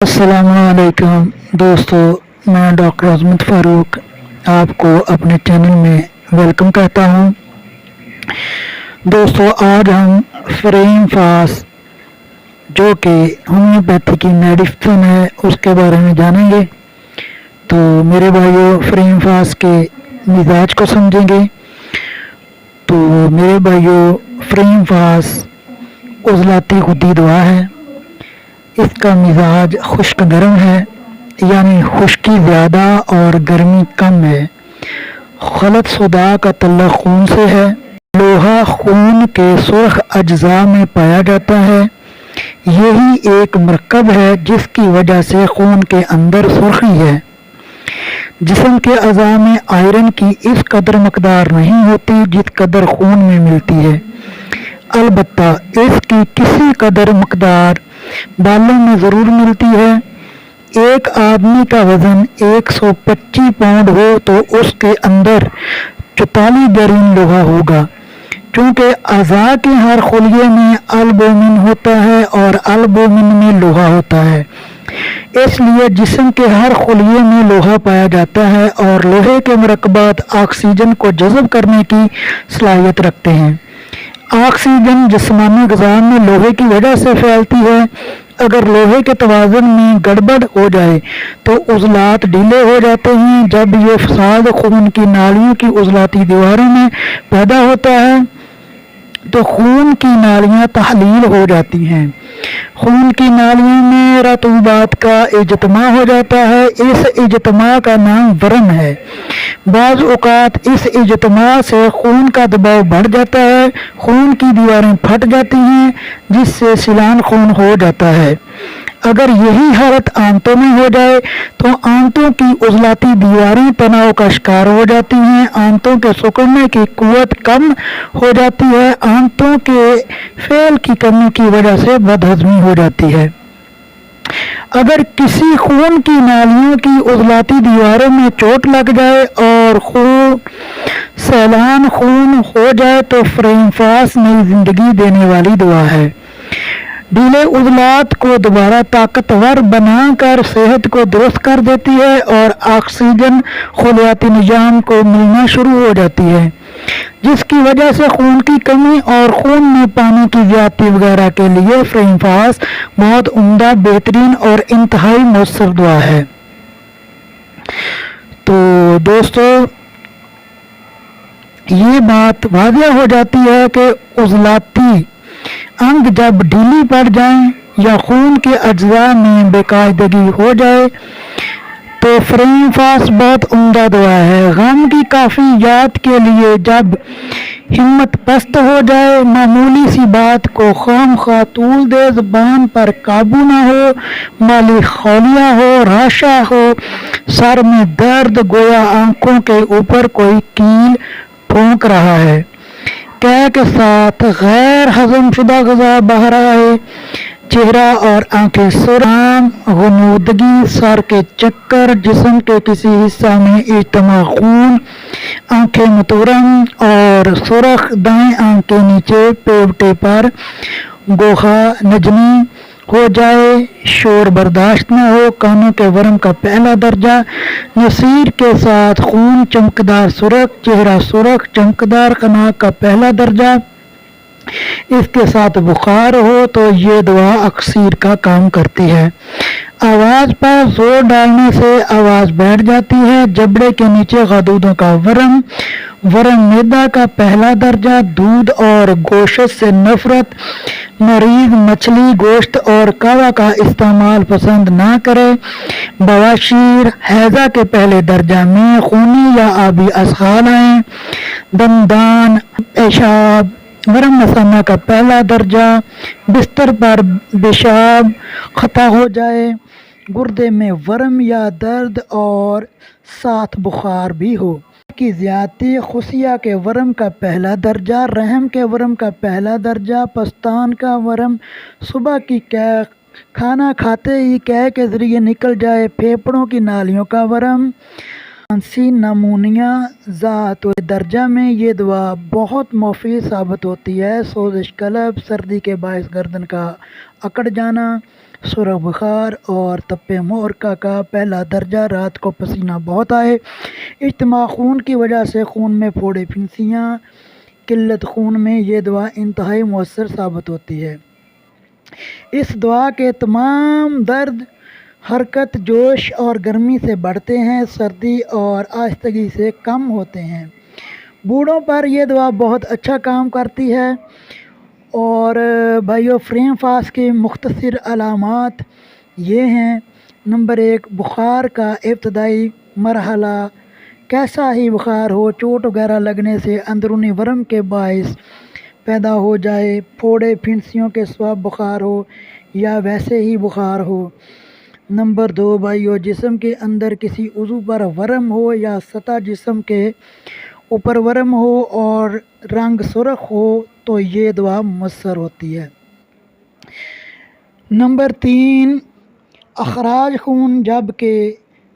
अस्सलामुअलैकुम दोस्तों, मैं डॉक्टर अजमत फ़ारूक आपको अपने चैनल में वेलकम कहता हूं। दोस्तों, आज हम फ्रेम फास जो कि होम्योपैथी की मेडिसिन है उसके बारे में जानेंगे। तो मेरे भाइयों, फ्रेम फास के मिजाज को समझेंगे। तो मेरे भाइयों, फ्रेम फास उज़लाती खुदी दवा है। इसका मिजाज खुश्क गर्म है, यानी खुश्की ज़्यादा और गर्मी कम है। खलत सुदा का तल्लुक़ खून से है। लोहा खून के सुर्ख अज्जा में पाया जाता है। यही एक मरकब है जिसकी वजह से खून के अंदर सुर्खी है। जिस्म के अज़ा में आयरन की इस कदर मकदार नहीं होती जिस कदर खून में मिलती है। अलबत्ता इसकी किसी कदर मकदार बालों में ज़रूर मिलती है। एक आदमी का वज़न 125 पाउंड हो तो उसके अंदर 44 ग्राम लोहा होगा। क्योंकि अज़ा के हर खुलिये में अल्बुमिन होता है और अल्बुमिन में लोहा होता है, इसलिए जिस्म के हर खुलिये में लोहा पाया जाता है और लोहे के मरकबात ऑक्सीजन को जज़ब करने की सलाहियत रखते हैं। ऑक्सीजन जिस्मानी ग़िज़ा में लोहे की वजह से फैलती है। अगर लोहे के तवाज़ुन में गड़बड़ हो जाए तो उज़लात ढीले हो जाते हैं। जब ये फसाद खून की नालियों की उज़लाती दीवारों में पैदा होता है तो खून की नालियाँ तहलील हो जाती हैं। खून की नालियों में रतूबात का इज्तिमा हो जाता है। इस इज्तिमा का नाम वरम है। बाज़ औक़ात इस इज्तिमा से खून का दबाव बढ़ जाता है, खून की दीवारें फट जाती हैं जिससे सिलान खून हो जाता है। अगर यही हालत आंतों में हो जाए तो आंतों की उज़लाती दीवारें तनाव का शिकार हो जाती हैं। आंतों के सिकुड़ने की कुव्वत कम हो जाती है। आंतों के फेल की कमी की वजह से बदहज़मी हो जाती है। अगर किसी खून की नालियों की उज़लाती दीवारों में चोट लग जाए और खून सैलान खून हो जाए तो फ्रेम फास नई जिंदगी देने वाली दवा है। ढीले उज़लात को दोबारा ताकतवर बनाकर सेहत को दुरुस्त कर देती है और ऑक्सीजन खुलियाती निज़ाम को मिलना शुरू हो जाती है, जिसकी वजह से खून की कमी और खून में पानी की ज़्यादती वगैरह के लिए फ्रेम फास बहुत उम्दा, बेहतरीन और इंतहाई मौसर दवा है। तो दोस्तों, ये बात वाज़ेह हो जाती है कि उज़लाती अंग जब ढीली पड़ जाएं या खून के अज्जा में बेकायदगी हो जाए तो फ्रेम फास बहुत उम्दा दवा है। गम की काफ़ी याद के लिए जब हिम्मत पस्त हो जाए, मामूली सी बात को खामखा तूल दे, ज़बान पर काबू ना हो, माली खौलिया हो, राशा हो, सर में दर्द, गोया आंखों के ऊपर कोई कील ठोंक रहा है, कह के साथ गैर हजम शुदा ग़िज़ा बह रहा है, चेहरा और आंखें सुराम, गुनूदगी, सर के चक्कर, जिस्म के किसी हिस्सा में इज्तिमा खून, आंखें मतूरम और सुरख, दाएं आंख के नीचे पेवटे पर गोखा नजनी हो जाए, शोर बर्दाश्त न हो, कानों के वरम का पहला दर्जा, नसीर के साथ खून, चमकदार सुरख, चेहरा सुरख चमकदार, नाक का पहला दर्जा, इसके साथ बुखार हो तो ये दवा अक्सीर का काम करती है। आवाज़ पर जोर डालने से आवाज़ बैठ जाती है। जबड़े के नीचे गदूदों का वरम, वरम मैदा का पहला दर्जा, दूध और गोश्त से नफरत, मरीज मछली, गोश्त और कावा का इस्तेमाल पसंद ना करे, बवासीर, हैजा के पहले दर्जा में खूनी या आबी असहाल आए, दमदान, पेशाब, वरम मसाना का पहला दर्जा, बिस्तर पर पेशाब खता हो जाए, गुर्दे में वरम या दर्द और साथ बुखार भी हो की ज़्यादती, खुशिया के वरम का पहला दर्जा, रहम के वरम का पहला दर्जा, पस्तान का वरम, सुबह की कै खाना खाते ही कै के ज़रिए निकल जाए, फेफड़ों की नालियों का वरम, खांसी, नमूनिया, ज़ात दर्जा में ये दवा बहुत मुफीद साबित होती है। सोजिश कलब, सर्दी के बायस गर्दन का अकड़ जाना, سرخ بخار اور تپ مورکا کا پہلا درجہ، رات کو پسینہ بہت آئے، اجتماع خون کی وجہ سے خون میں پھوڑے پھنسیاں، قلت خون میں یہ دعا انتہائی مؤثر ثابت ہوتی ہے۔ اس دعا کے تمام درد، حرکت، جوش اور گرمی سے بڑھتے ہیں، سردی اور آہستگی سے کم ہوتے ہیں۔ بوڑھوں پر یہ دعا بہت اچھا کام کرتی ہے۔ اور بھائیو، فریم فاس کی مختصر علامات یہ ہیں: نمبر 1، بخار کا ابتدائی مرحلہ، کیسا ہی بخار ہو، چوٹ وغیرہ لگنے سے اندرونی ورم کے باعث پیدا ہو جائے، پھوڑے پھنسیوں کے سبب بخار ہو یا ویسے ہی بخار ہو۔ نمبر 2 بھائیو، جسم کے اندر کسی عضو پر ورم ہو یا سطح جسم کے اوپر ورم ہو اور رنگ سرخ ہو تو یہ دعا مؤثر ہوتی ہے۔ نمبر 3، اخراج خون جب کہ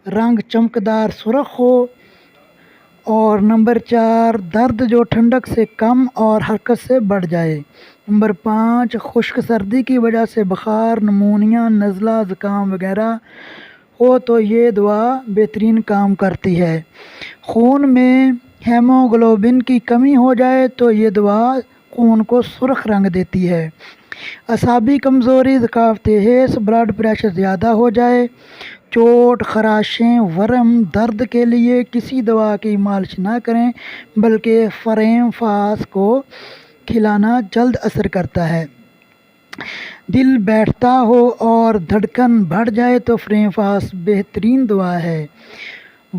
رنگ چمکدار سرخ ہو۔ اور نمبر 4، درد جو ٹھنڈک سے کم اور حرکت سے بڑھ جائے۔ نمبر 5، خشک سردی کی وجہ سے بخار، نمونیا، نزلہ، زکام وغیرہ ہو تو یہ دعا بہترین کام کرتی ہے۔ خون میں ہیموگلوبن کی کمی ہو جائے تو یہ دعا خون کو سرخ رنگ دیتی ہے۔ اعصابی کمزوری، ثقافت حس، بلڈ پریشر زیادہ ہو جائے، چوٹ، خراشیں، ورم، درد کے لیے کسی دوا کی مالش نہ کریں بلکہ فریم فاس کو کھلانا جلد اثر کرتا ہے۔ دل بیٹھتا ہو اور دھڑکن بڑھ جائے تو فریم فاس بہترین دعا ہے۔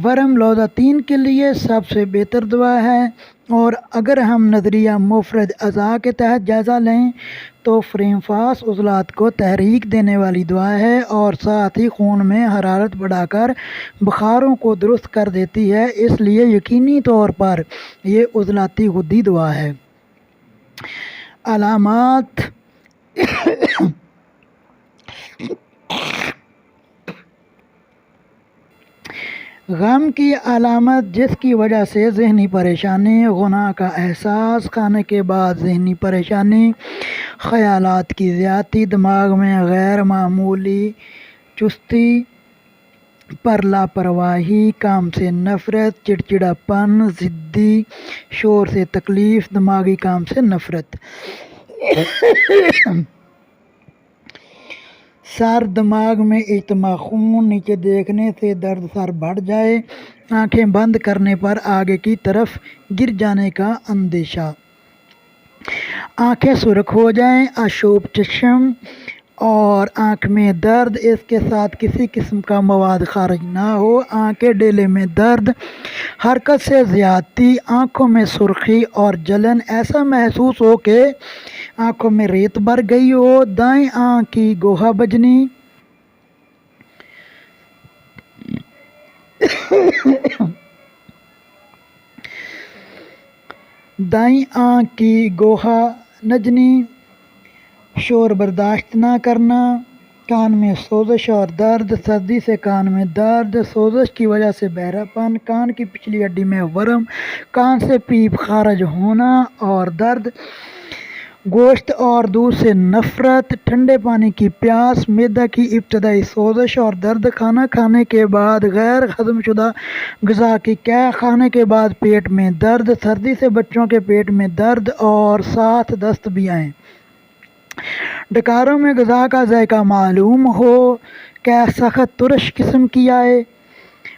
ورم لوزاتین کے لیے سب سے بہتر دعا ہے۔ اور اگر ہم نظریہ مفرد اعضاء کے تحت جائزہ لیں تو فریم فاس عضلات کو تحریک دینے والی دعا ہے اور ساتھ ہی خون میں حرارت بڑھا کر بخاروں کو درست کر دیتی ہے، اس لیے یقینی طور پر یہ عضلاتی غدی دعا ہے۔ علامات غم کی علامت، جس کی وجہ سے ذہنی پریشانی، گناہ کا احساس، کھانے کے بعد ذہنی پریشانی، خیالات کی زیادتی، دماغ میں غیر معمولی چستی پر لاپرواہی، کام سے نفرت، چڑچڑاپن، ضدی، شور سے تکلیف، دماغی کام سے نفرت، سر، دماغ میں اجتماع خون، نیچے دیکھنے سے درد، سر بڑھ جائے، آنکھیں بند کرنے پر آگے کی طرف گر جانے کا اندیشہ، آنکھیں سرخ ہو جائیں، آشوب چشم اور آنکھ میں درد، اس کے ساتھ کسی قسم کا مواد خارج نہ ہو، آنکھیں ڈیلے میں درد، حرکت سے زیادتی، آنکھوں میں سرخی اور جلن، ایسا محسوس ہو کہ آنکھوں میں ریت بھر گئی ہو، دائیں آنکھ کی گوہا بجنی، دائیں آنکھ کی گوہا نجنی، شور برداشت نہ کرنا، کان میں سوزش اور درد، سردی سے کان میں درد، سوزش کی وجہ سے بہرا پن، کان کی پچھلی ہڈی میں ورم، کان سے پیپ خارج ہونا اور درد، گوشت اور دودھ سے نفرت، ٹھنڈے پانی کی پیاس، معدہ کی ابتدائی سوزش اور درد، کھانا کھانے کے بعد غیر ہضم شدہ غذا کی قے، کھانے کے بعد پیٹ میں درد، سردی سے بچوں کے پیٹ میں درد اور ساتھ دست بھی آئیں، ڈکاروں میں غذا کا ذائقہ معلوم ہو، قے سخت ترش قسم کی آئے،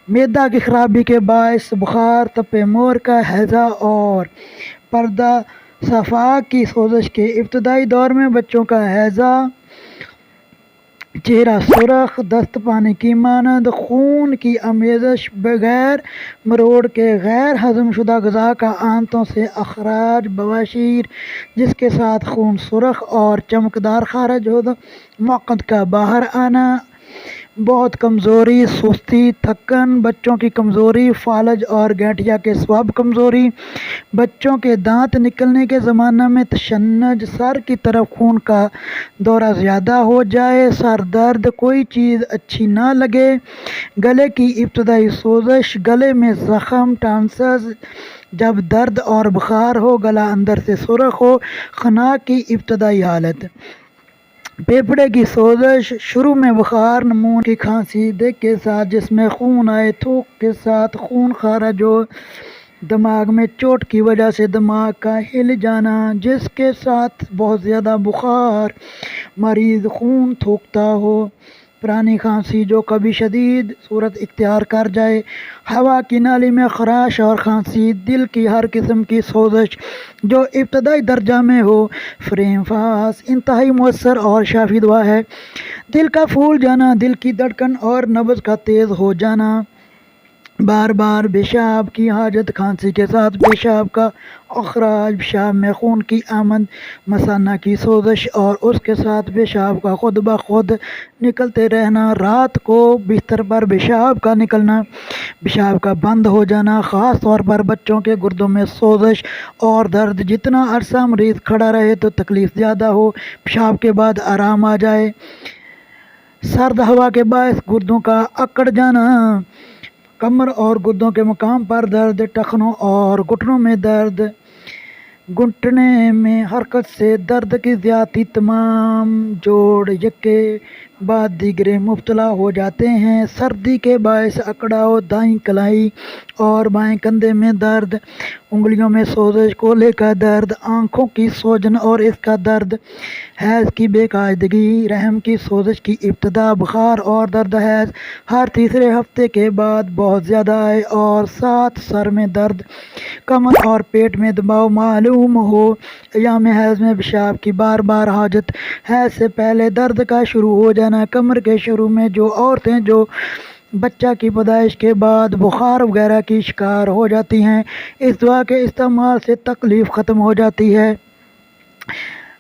معدہ کی خرابی کے باعث بخار، تپ مورکا، ہیضہ اور پردہ صفا کی سوزش کے ابتدائی دور میں بچوں کا ہیضہ، چہرہ سرخ، دست پانی کی مانند، خون کی آمیزش بغیر مروڑ کے، غیر ہضم شدہ غذا کا آنتوں سے اخراج، بواشیر جس کے ساتھ خون سرخ اور چمکدار خارج ہو، مقعد کا باہر آنا، بہت کمزوری، سستی، تھکن، بچوں کی کمزوری، فالج اور گٹھیا کے سبب کمزوری، بچوں کے دانت نکلنے کے زمانہ میں تشنج، سر کی طرف خون کا دورہ زیادہ ہو جائے، سر درد، کوئی چیز اچھی نہ لگے، گلے کی ابتدائی سوزش، گلے میں زخم، ٹانسز، جب درد اور بخار ہو، گلا اندر سے سرخ ہو، خناق کی ابتدائی حالت، फेफड़े की सोजश, शुरू में बुखार, नमूने की खांसी, देख के साथ जिसमें खून आए, थूक के साथ खून खारिज हो, दिमाग में चोट की वजह से दिमाग का हिल जाना, जिसके साथ बहुत ज़्यादा बुखार, मरीज़ खून थूकता हो, पुरानी खांसी जो कभी शदीद सूरत इख्तियार कर जाए, हवा की नाली में खराश और खांसी, दिल की हर किस्म की सोजश जो इब्तदाई दर्जा में हो। फ्रेमफास इंतहाई मौसर और शाफी दवा है। दिल का फूल जाना, दिल की धड़कन और नब्ज़ का तेज़ हो जाना, बार बार पेशाब की हाजत, खांसी के साथ पेशाब का अखराज, पेशाब में खून की आमद, मसाना की सोजश और उसके साथ पेशाब का खुद ब खुद निकलते रहना, रात को बिस्तर पर पेशाब का निकलना, पेशाब का बंद हो जाना, ख़ास तौर पर बच्चों के गुर्दों में सोजश और दर्द, जितना अरसा मरीज़ खड़ा रहे तो तकलीफ़ ज़्यादा हो, पेशाब के बाद आराम आ जाए, सर्द हवा के बायस गुर्दों का अकड़ जाना, कमर और गुर्दों के मकाम पर दर्द, टखनों और घुटनों में दर्द, घुटने में हरकत से दर्द की ज़्यादती, तमाम जोड़ यक्के बाद दीगरे मुब्तला हो जाते हैं, सर्दी के बायस अकड़ाव, दाईं कलाई और बाएं कंधे में दर्द, उंगलियों में सोजश, कोले का दर्द, आँखों की सोजन और इसका दर्द, हैज़ की बेकायदगी, रहम की सोजश की इब्तदा, बुखार और दर्द हैज़ हर तीसरे हफ्ते के बाद बहुत ज़्यादा आए और साथ सर में दर्द, कमर और पेट में दबाव मालूम हो, अयाम हैज़ में पेशाब की बार बार हाजत, हैज़ से पहले दर्द का शुरू हो जाना, कमर के शुरू में जो औरतें जो बच्चा की पैदाइश के बाद बुखार वगैरह की शिकार हो जाती हैं, इस दवा के इस्तेमाल से तकलीफ़ ख़त्म हो जाती है।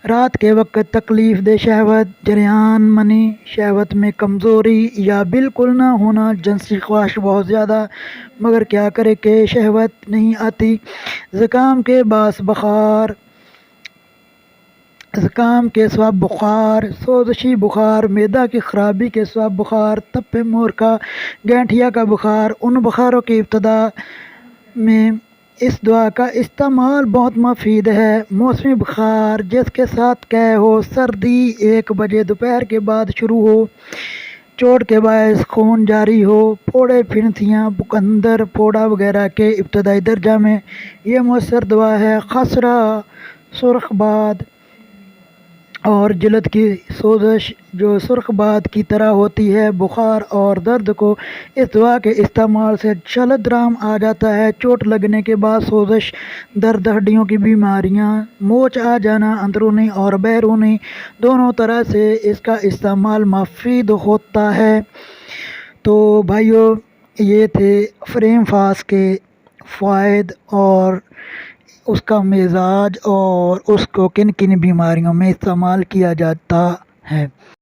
रात के वक्त तकलीफ़ दे शहवत, जरियान मनी, शहवत में कमज़ोरी या बिल्कुल ना होना, जिनसी ख्वाहिश बहुत ज़्यादा मगर क्या करे कि शहवत नहीं आती, ज़ुकाम के बास बुखार, ज़ुकाम के सबब बुखार, सोजशी बुखार, मैदा की ख़राबी के सबब बुखार, तप्पे मोर का, गैंठिया का बुखार, उन बुखारों की इब्तदा में इस दवा का इस्तेमाल बहुत मुफीद है। मौसमी बुखार जिसके साथ कह हो, सर्दी 1 बजे दोपहर के बाद शुरू हो, चोट के बायस खून जारी हो, फोड़े फिनसियाँ बुकंदर फोड़ा वगैरह के इब्तदाई दर्जा में ये मौसर दवा है। खसरा, सुर्खबाद और जिल्द की सोजश जो सुर्खबाद की तरह होती है, बुखार और दर्द को इस दवा के इस्तेमाल से जल्द आराम आ जाता है। चोट लगने के बाद सोजश, दर्द, हड्डियों की बीमारियां, मोच आ जाना, अंदरूनी और बैरूनी दोनों तरह से इसका इस्तेमाल मुफीद होता है। तो भाइयों, ये थे फ्रेम फास के फ़ायदे और उसका मिज़ाज और उसको किन किन बीमारियों में इस्तेमाल किया जाता है।